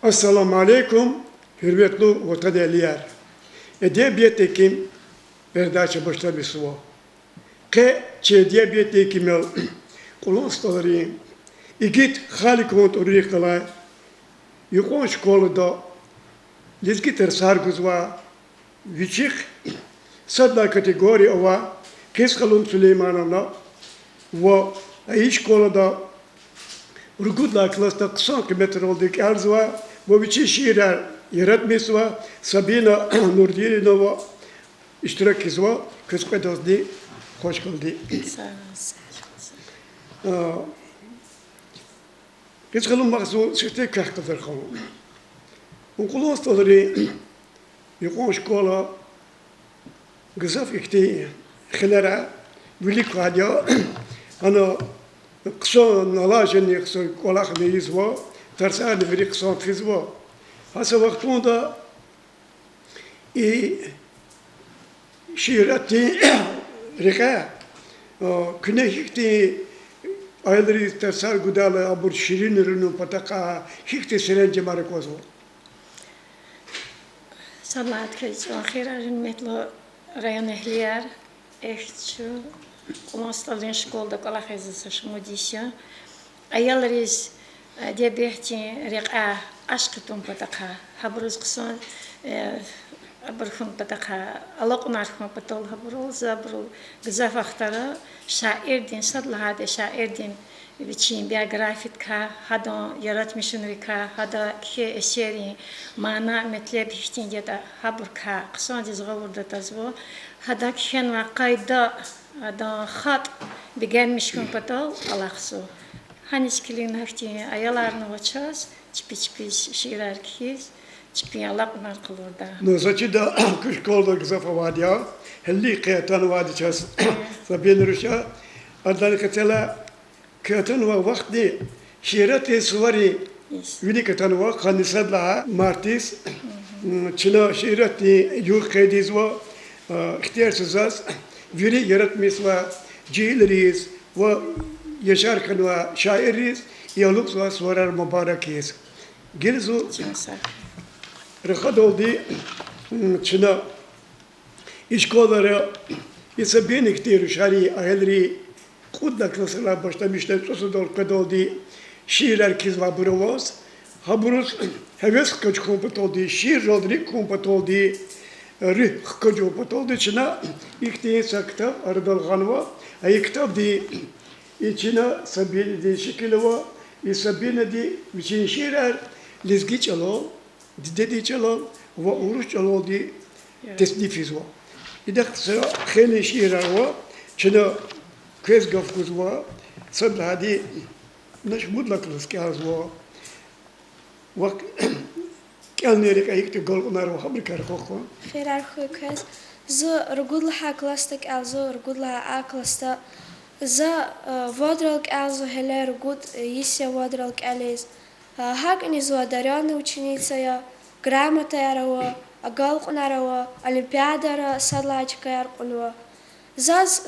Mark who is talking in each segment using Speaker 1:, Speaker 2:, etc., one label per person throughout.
Speaker 1: Esselamu Aleyküm, hürmetli vatandaşlar. Edebiyat ekim, verdaçı başta bir sıvı. Edebiyat ekimi, kulun ustaları, İgit halik ont orikala, yukon şkolada, lizgiter sarguzva, viçik, sadla kategori ova, Keskalun Süleyman'la, ve iyi şkolada, Urgutla klasta kısa kilometre olduk arzva, bu biçim şiirler yaratmışsa, Sabina Nurdiyelinova iştirak izva, kısmedozdi, hoş geldi. Keskalun maksu sırtı kahkadır konu. Okulu hastaları, yukon şkola, gızaf ikti, xilere, bilik vadya, ana kısa nalajeni kısa kolak neyiz var, tersen veri kısa fiz var. Hasa vaktunda şiirati reka, künehikti ayları terser gudala abur şirin ürünün pataka hikti sirence marikozu.
Speaker 2: Salat kayıcı ahira hürmetli rayon ehliyer, ehçü, Uluslararası şkolda kalahızı şumudisya. Ayallarız diyabeti reka aşkıtun pataka. Haburuz kısan aburhun pataka. Alakınarhun patal haburul zaburul gızaf ahtara şairdin sadlahade şairdin biçim biyografit ka hada yaratmışın rika hada ki eseri mana metleb hiştin ya da habur ka kısan dizgavurda tazvo hada kişen ve kayda hada hat begelmişkin patal alaksu haniskilin hafti ayalarını açaz çipi şiirer kiz çipi alaklar kılırda.
Speaker 1: Nozaçı da kuşkolda gızaf avadiya helli kıyatan vadi çaz sabin rüşa adları katela Katan wa vakti şiirati suvari vini katan wa kanisadla martis çila şiirati yuh kediz wa ihtiyarsızaz viri yaratmis wa cihilriz ve yaşarken ve şairiz yaluk wa suvarar mübarekiz gilzu rıkad oldu çila işkolları ise ben ihtiyaru şari ahilri Kudla klasına başlamışlar, sosu kadoldu, şiirler kizva burovaz, haburuz heves kaç kompet oldu, şiir rodri kompet oldu, rih kaç kompet oldu, içine iktiyen sakta aradal ganva, ay kitap di, içine sabine di şekilva, sabine di biçin şiirler, lizgi çalol, dedi çalol, ve uruş çalol di tesnifiz var. İdak sıra xeli şiirler var, içine Kız gafkuz var, sadece hadi naş mutlaklıs kâz var. Vak kelnerek ayıktı golgunar var, habrikar kokko.
Speaker 3: Ferar kız, z rugudla klastik az rugudla a klasta, z vodralk az hele rugud yisya vodralk aliz. Hak ni zwadarani ученицая, грамотая, агалқунарава, олимпиадара садлачка ярқунва. Zaz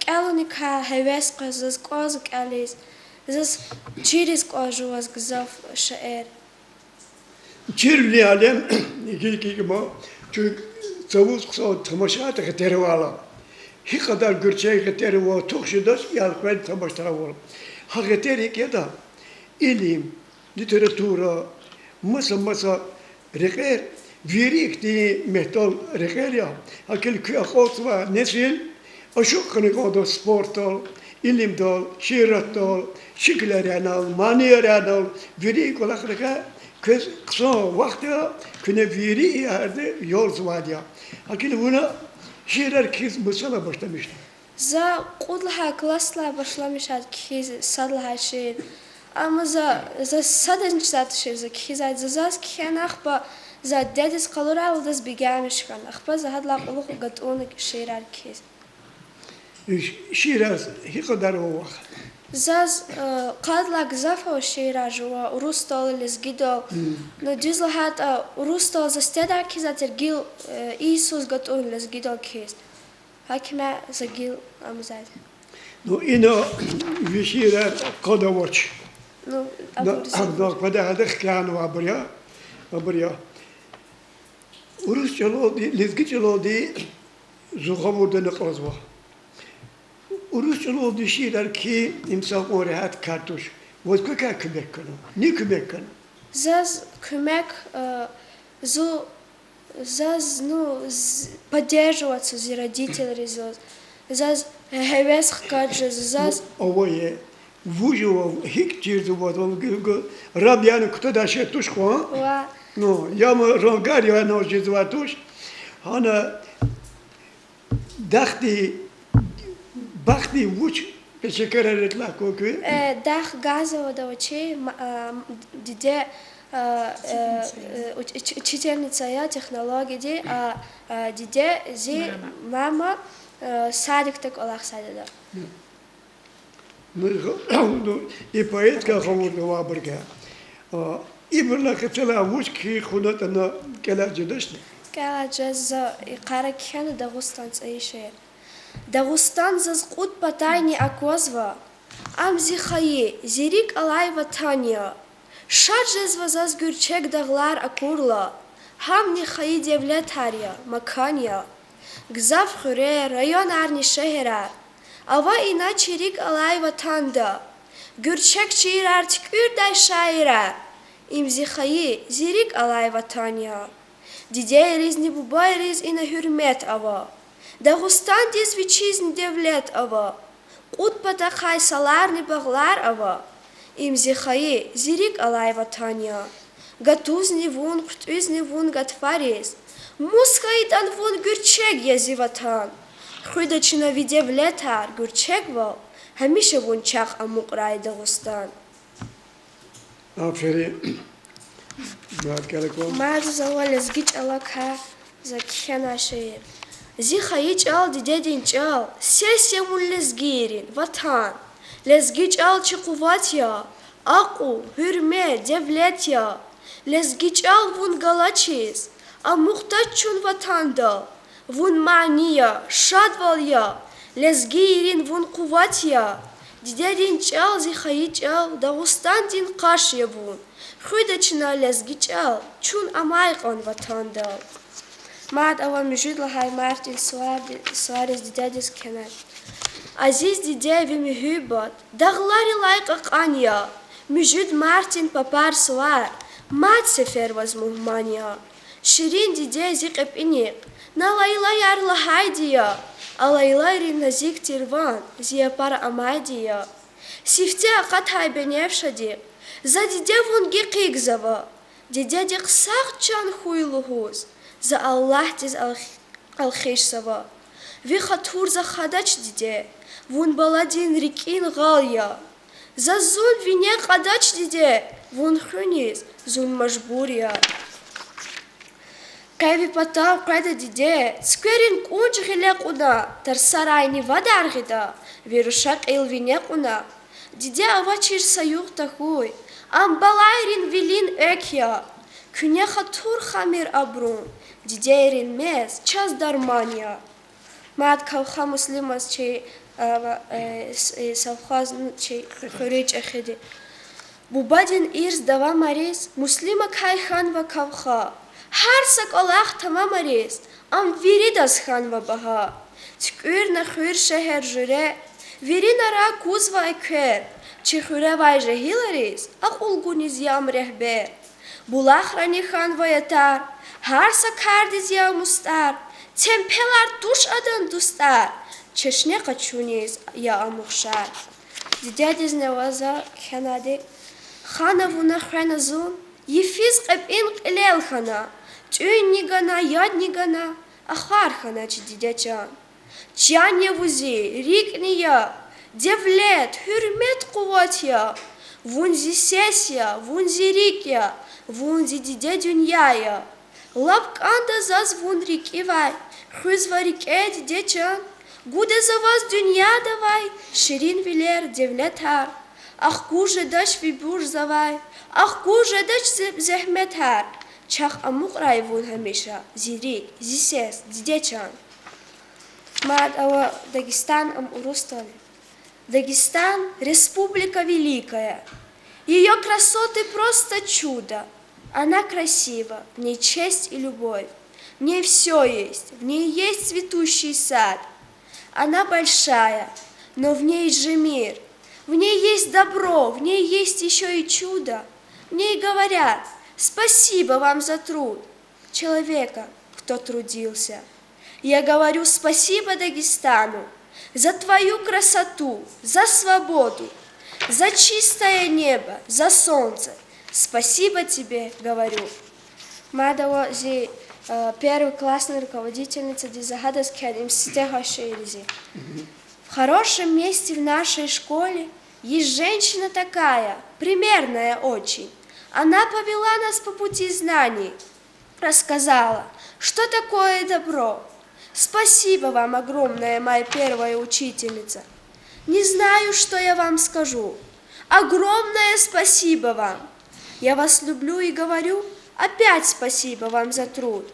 Speaker 3: k'alunika heves qazaz qoz k'alis zaz çiriz qojuvaz gzaf şair.
Speaker 1: Çirli alem ilgili ki ma çünkü savuz kısa tamaşa tekeri valla. Hi kadar görçeği keteri var tokşidaş yalkwen tamaştara var. Haketeri ki da ilim, literatura, masa reker virikti metal reker ya. Hakil kıyakot var nesil Aşık kanıkoda sportol, ilimdol, şiirattol, şiklerenal, maniyerenal, veri kolaklıka kısa vakti küne veri yerde yol zıvadiya. Hakili buna şiirer kiz mısala başlamıştı.
Speaker 3: Za kudlaha klasla başlamışad kiz sadlaha şiir. Ama za sadınç zat şiir za kiz ad zaz kiyanaq ba za dediz kalora uldaz bigamışkan. Akba za hadla quluq gatunik şiirer kiz.
Speaker 1: Şiraz hikadar o vakit.
Speaker 3: Zaz kadla gzafa şiira jua urustol lizgido. No dizla hat urustol zasteda kizater gil Isus gaton lizgido kiz. Hakime za gil amzad.
Speaker 1: No ina vişirer kadavaç.
Speaker 3: No
Speaker 1: Da kada hada kyan wa burya. абрия. Урус чалоди, лезги чалоди, зухавурда нақазва. Урус чалоди шидар ки имсан орехат картуш. Вот какая кумеккана? Не кумеккана.
Speaker 3: Заз кумек, заз, поддерживаться за родителей, заз хевес каджи, заз.
Speaker 1: Овое, вужу, хиктирзу, вот, рабьяну, кто дальше тушку, а? Ну, я мы ронгари, она уже зватуш, она дахти, бахти вуч, пешекерет лакоку.
Speaker 3: Дах газово да учи, диде учительница я технологии, а диде зи мама садик так Аллах садида.
Speaker 1: Ну, и поэтка хавурда вабрга. И была хотела вучки хунат она кела джедашни.
Speaker 3: Кела джеза и каракхена Дагустан цаише. Дагустан заз кут патайни акозва. Амзи хаи зирик алайва таня. Шаджезва заз гюрчек даглар акурла. Хамни хаи девлетария макания. Гзав хуре район арни шехерар. Ава иначе рик алайва танда. Гюрчек чирар тикюр дай шайрар. Имзи хаи зирик алайва таня. Дидей риз не бубай риз и на хюрмет ава. Дагустан диз вичизн девлет ава. Кут патахай саларни баглар ава. Имзи хаи зирик алайва таня. Гатузни вун, ктузни вун гатфарис. Мускаидан вун гюрчек язиватан. Худачина видевлетар гюрчек вал. Хамиша вун чах амукрай Дагустан.
Speaker 1: Афери.
Speaker 3: Мар завалез гич алака за кхенашир. Зиха ичал дидедин чал. Сессия мун лезгирин, ватан. Лезгич ал чекуватья. Аку, хюрме, девлетья. Лезгич ал вун галачис. А мухтачун ватанда. Вун мания, шадвалья. Лезгирин вун куватья. Дидедин чал, зиха ичал. Дагустан дин кашья вун. Худачина лезгичал, чун амайкон ватанда. Мад ава мижуд лахай Мартин Суарес дидедис кенет. Азиз диде вими хюбот, даглари лайка канья. Мижуд Мартин папар Суар, мад сефер возмухмания. Ширин диде зикэп иник, на лайла яр лахайдия. А лайла риназик тирван, зияпар амайдия. Сифте акат хайбеневшадик. За диде вон гикигзава, диде дик сахчан хуйлухуз, за Аллах диз алхишсава. Виха тур за хадач диде, вон баладин рикин галия. За зун вине хадач диде, вон хуниз, зун мажбурия. Кайви патав крайда диде, скверин кунч хилек уна, тарсарайни вадаргида, вирушак ил вине уна. Диде авачир саюх тахуй. Амбалайрин вилин экья, кюнеха тур хамир абрун, дидейрин мез, час дармания. Мад кавха муслимас чей совхаз чей хурич эхеди. Бубадин ирс дава марис, муслима кайханва кавха. Харсак Аллах тама марис, ам виридас ханва баха. Ткюр на хуир шехер журе, виринара кузва эквер. Чихуре вайже хиларис, ахулгуниз ям рехбер. Булахрани хан ваятар, харса кардиз я мустар. Темпелар душ адан дустар, чешне качуниз я амухшар. Дидядиз неваза кхенади, хана вуна хреназун, ефиз къепин қилел хана. Чуин нигана, яд нигана, ахар хана чи дидячан. Чяне вузи, рик ния. Девлет, хюрмет куватья, вунзи сессия, вунзи рикья, вунзи диде дюньяя. Лапканда заз вун рикивай, хюзва рике диде чан. Гуде за вас дюнья давай, ширин вилер девлетар. Ах гуже дач вибур завай, ах гуже дач зехметар. Чах амукрай вун хамиша, зирик, зисес, диде чан. Мад ава Дагестан ам урустали. Дагестан – республика великая. Ее красоты просто чудо. Она красива, в ней честь и любовь, в ней все есть, в ней есть цветущий сад. Она большая, но в ней же мир, в ней есть добро, в ней есть еще и чудо. В ней говорят: спасибо вам за труд человека, кто трудился. Я говорю спасибо Дагестану за твою красоту, за свободу, за чистое небо, за солнце. Спасибо тебе, говорю. Мадава зи первый классный руководительница Дизахадас Кядим Стехаширизи. В хорошем месте в нашей школе есть женщина такая, примерная очень. Она повела нас по пути знаний, рассказала, что такое добро. Спасибо вам огромное, моя первая учительница. Не знаю, что я вам скажу. Огромное спасибо вам. Я вас люблю и говорю опять спасибо вам за труд.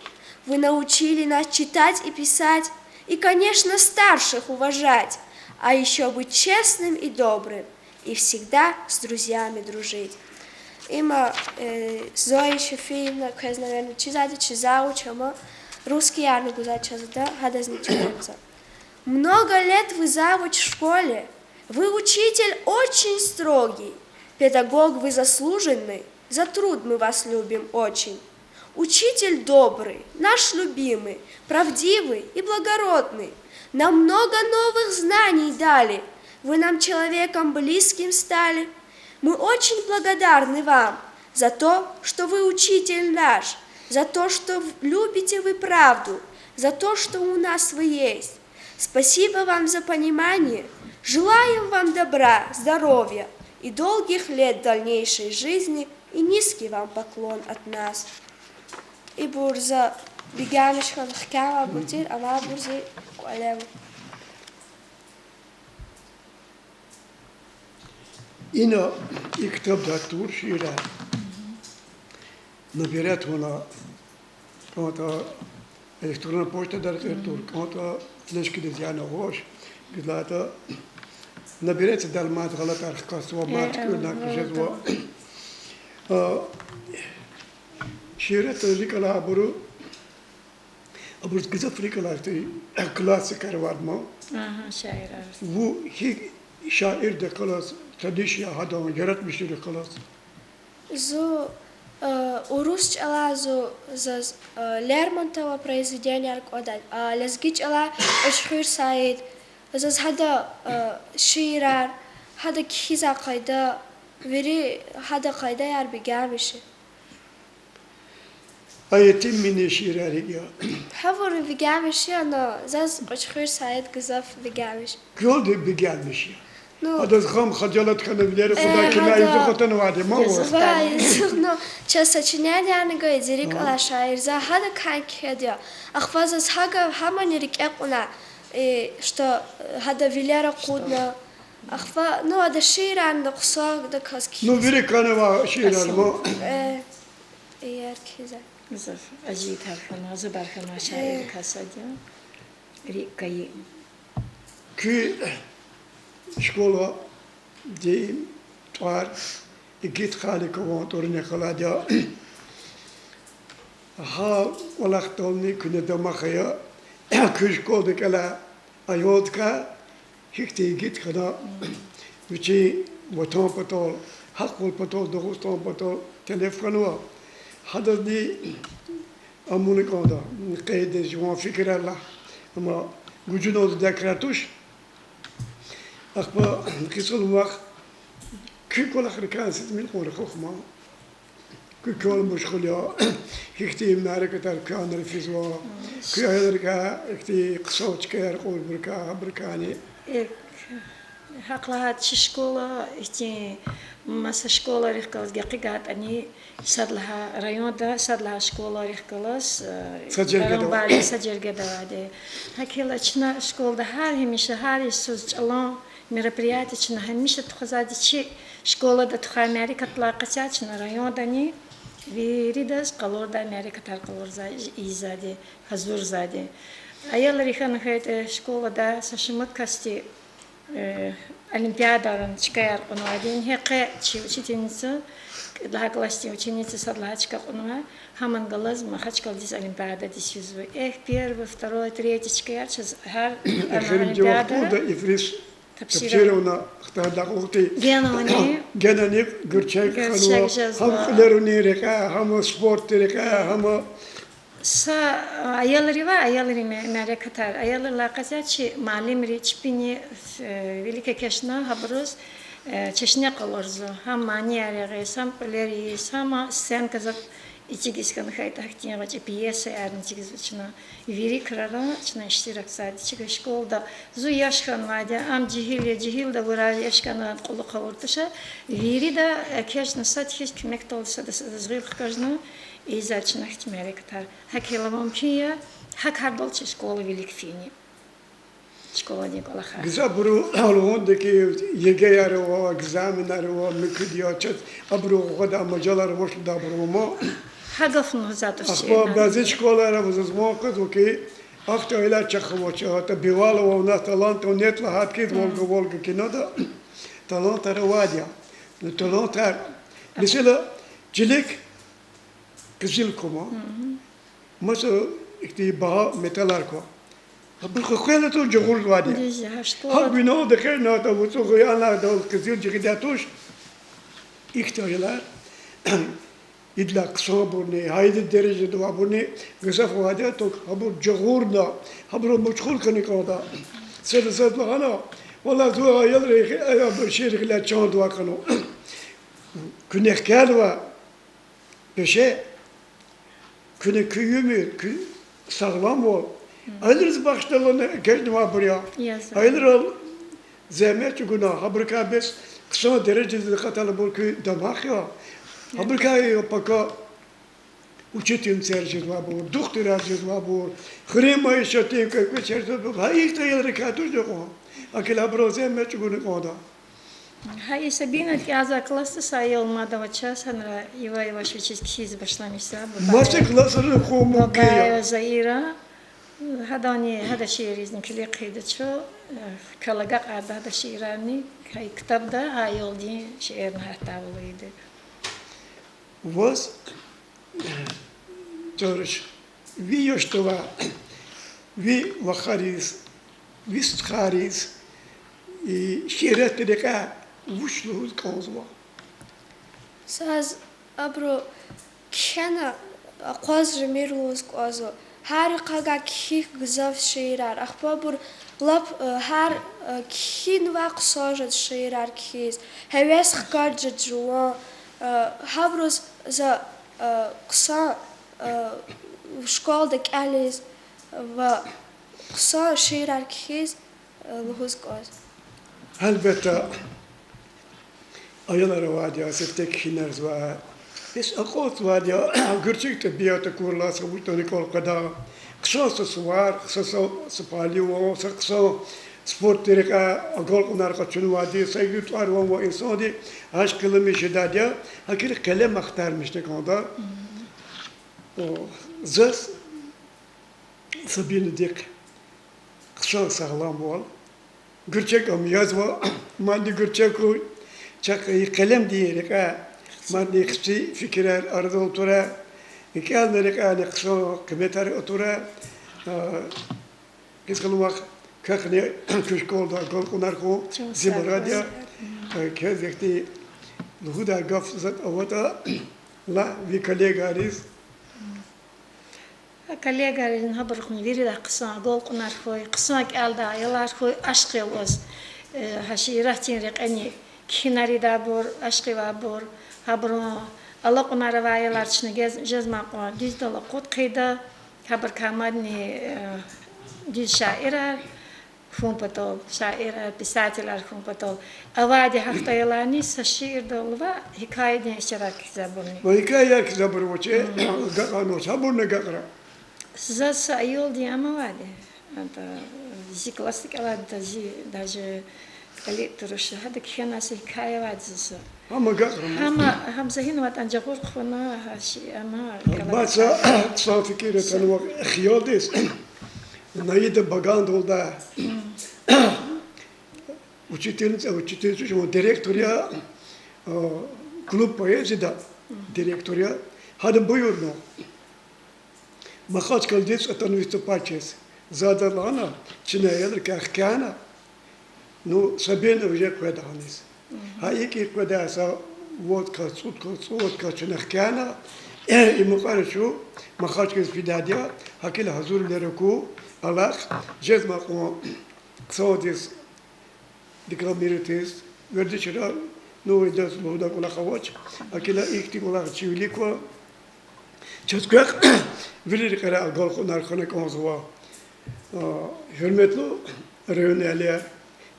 Speaker 3: Вы научили нас читать и писать, и, конечно, старших уважать, а еще быть честным и добрым, и всегда с друзьями дружить. Има Зоя Шафиевна, която, наверное, че зауча, русский ярно гузача зада, хадазница. Много лет вы завуч в школе, вы учитель очень строгий, педагог вы заслуженный, за труд мы вас любим очень. Учитель добрый, наш любимый, правдивый и благородный, нам много новых знаний дали, вы нам человеком близким стали. Мы очень благодарны вам за то, что вы учитель наш, за то, что любите вы правду, за то, что у нас вы есть. Спасибо вам за понимание, желаем вам добра, здоровья и долгих лет дальнейшей жизни, и низкий вам поклон от нас. И бурза бигамишхан хкама бутир, ама бурзи куалеву.
Speaker 1: Ина и китабда тур шира наберет вона кого-то электронная почта дарит тур, кого-то флешки дизайна гош, где-то наберется далмат галат архкасва мат курна кужезва. Шира то ликала абуру гизаф ликала ты класс карвадмо.
Speaker 2: Şair.
Speaker 1: Bu şair de kalas tradişya hadan yaratmıştır da kalas.
Speaker 3: Зо урус алазу за Лермонтова произведение алкодать, а лезгич ала ошхир саид, за хада ширар, хада киза кайда, вери хада кайда яр бигамиши.
Speaker 1: Ayetim mini şirari ya.
Speaker 3: Havur bigamishi, но за ошхир саид гзаф бигамиш.
Speaker 1: Gördü bir gelmiş ya.
Speaker 3: Ну,
Speaker 1: Adı kham khajalat kanabileri kuda kina yüzü kutan vadi ma o.
Speaker 3: но час сочинение него изрик ала шаир за хада канкедя. Ахваза сага хамани рикекуна, что хада вилера кудна. Ахва, ну ада ширан да кусак да каски.
Speaker 1: Nu biri kanı var şirar ma.
Speaker 3: Yer kiza.
Speaker 2: Zaf acı tarafına zıbarkana şair kasaca. Rikayı.
Speaker 1: Ki şkola deyim var. Git khali kovant orne khalaja. Ha walaq tolni kune damakhaya. Kuş koldu kala ayotka. Hikti git khada. Vici boton patol. Hakul patol doston patol. Telefonwa. Hada di amuni koda. Qeyde juan fikrallah. Ama gücün oldu dekratuş. Akba kısıl vak. كل آخر كان ست من قول خخمة كل مشغول يا هكتي معركة الكان الفيزوا كل هذا كا هكتي قصوت كير قول بركاني
Speaker 2: Haklat şkola işte masa şkola rihkalas geqigat ani sadlaha rayonda sadlaha şkola rihkalas bari sacergede vade hakela çna şkolda her söz çalan мероприятия чна хемиша тхазади чи школа да тха Америка тлaqasa чна районда ни виридас qalorda Amerika tar qalorza izade hazur zade ayal rihan hayte школа да сашимат касти олимпиададан чикаяр онадин хеqe чи учительница Daha классе ученицы Садлачка, Хаман Галаз, Махачкал здесь Олимпиада здесь. Первый, второй, третий, я сейчас
Speaker 1: Олимпиада. İfris tepsiruna ihtiyacı genani gerçek hamklarını reka ham sport reka ham
Speaker 2: ayalları var ayalları merak katar ayallarla kazaçı malim riçpini velike keşna habruz çeşne kalırız ham maniyere sam peleri sama sen kazak İçigiskan hayta haktiye vaçı piyasa yarın çigiz uçuna veri kırara uçuna iştirak saati çıkış şkolda zu yaşkan vade am cihil da vura yaşkan kolu kavurtuşa veri da keş nasat hiç kümek olsa da zgil kajna izalçına ihtimali katar hakela mümkün ya hak harbol şkola velik fini şkola diye kola ha
Speaker 1: güzel buru alondaki yege yarı o egzaminler o mükdiyat abru qada macalar hoş da buru
Speaker 2: Hagafın zaten
Speaker 1: Akba bazı şkollara bazı muhakkak ki aktarlar çakımoçu hatta bival o na talent o net la hat ki volga kinada talent arawadia talent mesela cilik kızıl kuma mesela işte baha metalar ko bu khayla to jogul wadi ha bino de khayna da bu so yana da kızıl ciridatoş iktarlar İdla kısa burni, haydi derecede var burni, güzel fayda tok, habur cahurda, habur meşgul kanikada. Sen lahana, valla dua yalre, bir şeyler çan dua kano. Künekler var, peşe, küneküyümü, sağlam ol. Ayrıca başlarına geçti var buraya. Ayrıca zahmet günah, habur kabes, kısa derecede katalı burki damak ya. Amerika'ya paka учительница var, doktor var, krema işletiyor, köşerse hayır tayları katır yok. Akıl abroze meçhul koda.
Speaker 2: Hayır sabina ki az klasta sayı olmadı vaça sonra yavaş kişiz başlamışsa.
Speaker 1: Maçta klasları komu ki ya.
Speaker 2: Zaira hada şiirizin kili kıydıço kalaga hada şiirani kitapta ayol diye şiirin hatta olaydı.
Speaker 1: Was George, wie yoshtowa, wie wacharis, wie stcharis, shirat deka, wushluhuz kauzwa.
Speaker 3: Saz abro kena qazr mirluz qazo har qaga ki gzav shirar akhbabur lab har kin vaq sajad shirar kiz hawas khkarj jwa Habros za kısa şkolda kaliz ve kısa şeyler kiz luhuz koz.
Speaker 1: Elbette ayıları var ya, seftek kişiler var. Biz akut var ya, gerçekten bir ata kurulası bu tane kol kadar. Kısa var, kısa spaliyo, kısa sport tereka agol kunar kaçın vadi saygı var o insan di aşklı meşedad ya hakir kalem aktarmış ne kadar o zas sabini dik kısa sağlam ol gerçek am yazma mandi gerçek o çakayı kalem diyerek ha mandi kısa fikirler arada otura ikalnerek ani kısa kmetar otura kıskalmak Kakne kuşkolda kolkunarko zimaradya kezekti luhuda gafzat avata la vi kolegaris
Speaker 2: Kolegarin habarkhun veri da qısa kolkunarko qısa alda yalarko aşkı oz haşiratin reqani kinari da bor aşkı va bor habro Allah kunara va yalar çni gezma qo dizdala qot qida habar kamadni diz şaira Humpatol, şairler, pisateler humpatol. Avadi haftayalarni şiir dolva hikayeden iştirak zabuni.
Speaker 1: Bu hikaye zabur voçe gakano sabur ne gakra.
Speaker 2: Zas ayol diye ama vadi. Anta zi klasik alada zi daje kalituruş hadi khenası hikaye vadi zası.
Speaker 1: Ama gakra.
Speaker 2: Ama hamzahin vat ancak korkuna haşi ama.
Speaker 1: Basa sağ fikire tanımak xiyal des. Nayide bagan dolda. Учительница, direktor ya Klub poezida direktorya. Hadi buyur no. Machaç kaldis atan выступаches. Задалана, чина ядар кахкана. Ну, сабен уже кведанис. А iki kvedasa vodka, sudka, çinahkana. İmukar machaç kez fidadiya. Hakil hazur leruku. Allah. Cezma ko. Saudis. Dikramiritis. Verdi çıra. Ну, идет луда кула хавач, а кила ихти кула чивликва. Çatkak bilir kara golku narkona konzuva. Hürmetli reyoneliler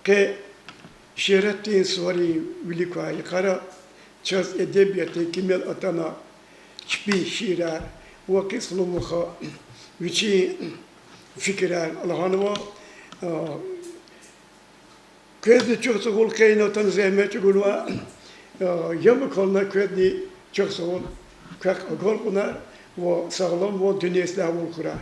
Speaker 1: ke şehrettin suvari bilikva yıkara çaz edebiyatı kimel atana çpi şiirer vakit sulumuha viçi fikirler Allah'anıva Köyde çok soğuk kaynatan zahmet çukurva yamuk koluna köyde çok soğuk kak agol kunar ve sağlam ve dünyasında avul kurar.